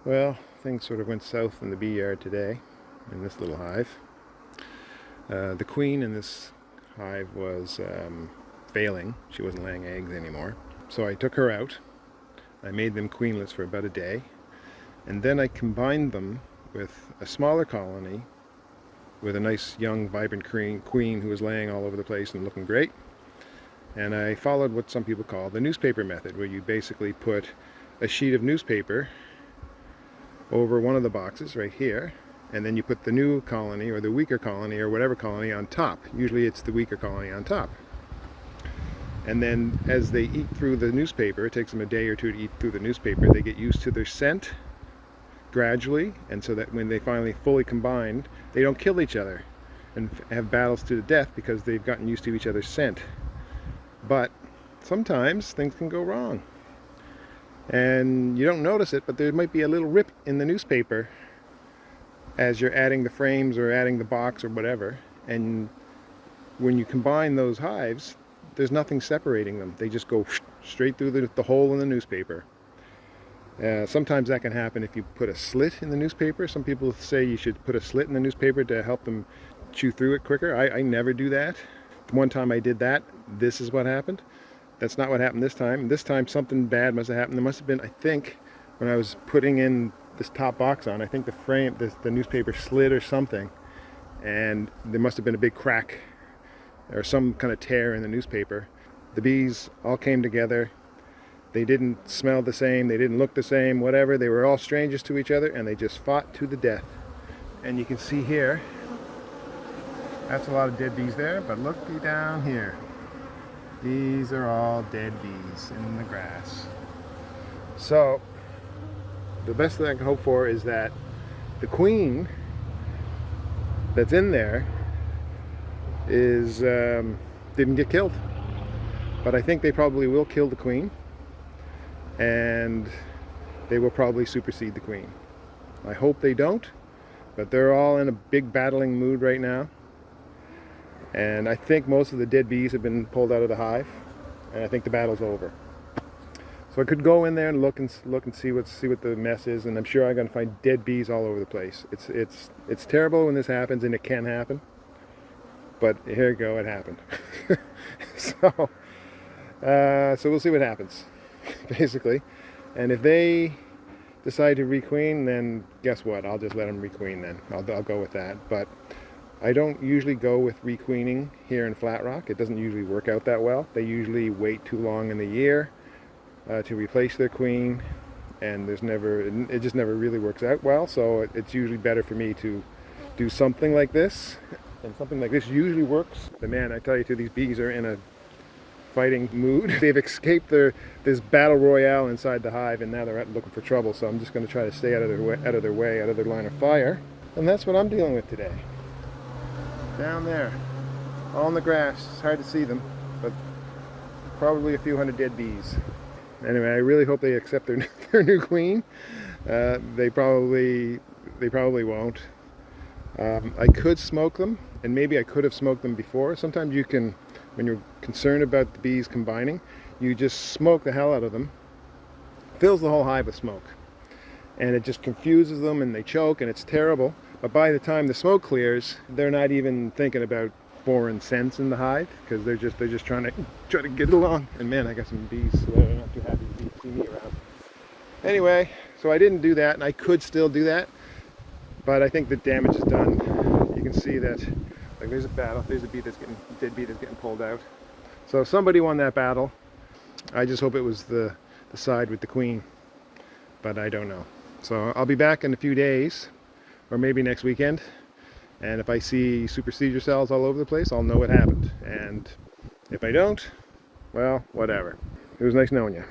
Well, things sort of went south in the bee yard today, in this little hive. The queen in this hive was failing. She wasn't laying eggs anymore. So I took her out. I made them queenless for about a day. And then I combined them with a smaller colony with a nice young vibrant queen who was laying all over the place and looking great. And I followed what some people call the newspaper method, where you basically put a sheet of newspaper over one of the boxes right here, and then you put the new colony or the weaker colony or whatever colony on top. Usually it's the weaker colony on top. And then as they eat through the newspaper, it takes them a day or two to eat through the newspaper, they get used to their scent gradually, and so that when they finally fully combine, they don't kill each other and have battles to the death because they've gotten used to each other's scent. But sometimes things can go wrong. And you don't notice it, but there might be a little rip in the newspaper as you're adding the frames or adding the box or whatever. And when you combine those hives, there's nothing separating them. They just go straight through the hole in the newspaper. Sometimes that can happen if you put a slit in the newspaper. Some people say you should put a slit in the newspaper to help them chew through it quicker. I never do that. The one time I did that, this is what happened. That's not what happened this time. This time something bad must have happened. There must have been, I think, when I was putting in this top box on, I think the newspaper slid or something, and there must have been a big crack or some kind of tear in the newspaper. The bees all came together. They didn't smell the same, they didn't look the same, whatever. They were all strangers to each other, and they just fought to the death. And you can see here, that's a lot of dead bees there, but look down here. These are all dead bees in the grass. So, the best thing I can hope for is that the queen that's in there didn't get killed. But I think they probably will kill the queen, and they will probably supersede the queen. I hope they don't, but they're all in a big battling mood right now. And I think most of the dead bees have been pulled out of the hive, and I think the battle's over. So I could go in there and look and see what the mess is, and I'm sure I'm going to find dead bees all over the place. It's terrible when this happens, and it can happen. But here you go, it happened. So we'll see what happens, basically. And if they decide to requeen, then guess what? I'll just let them requeen then. I'll go with that. But I don't usually go with requeening here in Flat Rock. It doesn't usually work out that well. They usually wait too long in the year to replace their queen, and it just never really works out well. So it's usually better for me to do something like this, and something like this usually works. But man, I tell you, these bees are in a fighting mood. They've escaped this battle royale inside the hive, and now they're out looking for trouble. So I'm just going to try to stay out of their line of fire, and that's what I'm dealing with today. Down there, all in the grass. It's hard to see them, but probably a few hundred dead bees. Anyway, I really hope they accept their new queen. They probably won't. I could smoke them, and maybe I could have smoked them before. Sometimes you can, when you're concerned about the bees combining, you just smoke the hell out of them. Fills the whole hive with smoke, and it just confuses them, and they choke, and it's terrible. But by the time the smoke clears, they're not even thinking about foreign scents in the hive, because they're just trying to get along. And man, I got some bees that are not too happy to see me around. Anyway, so I didn't do that, and I could still do that, but I think the damage is done. You can see that, like, there's a battle. There's a dead bee that's getting pulled out. So somebody won that battle. I just hope it was the side with the queen, but I don't know. So I'll be back in a few days, or maybe next weekend, and if I see supersedure cells all over the place, I'll know what happened. And if I don't, well, whatever. It was nice knowing you.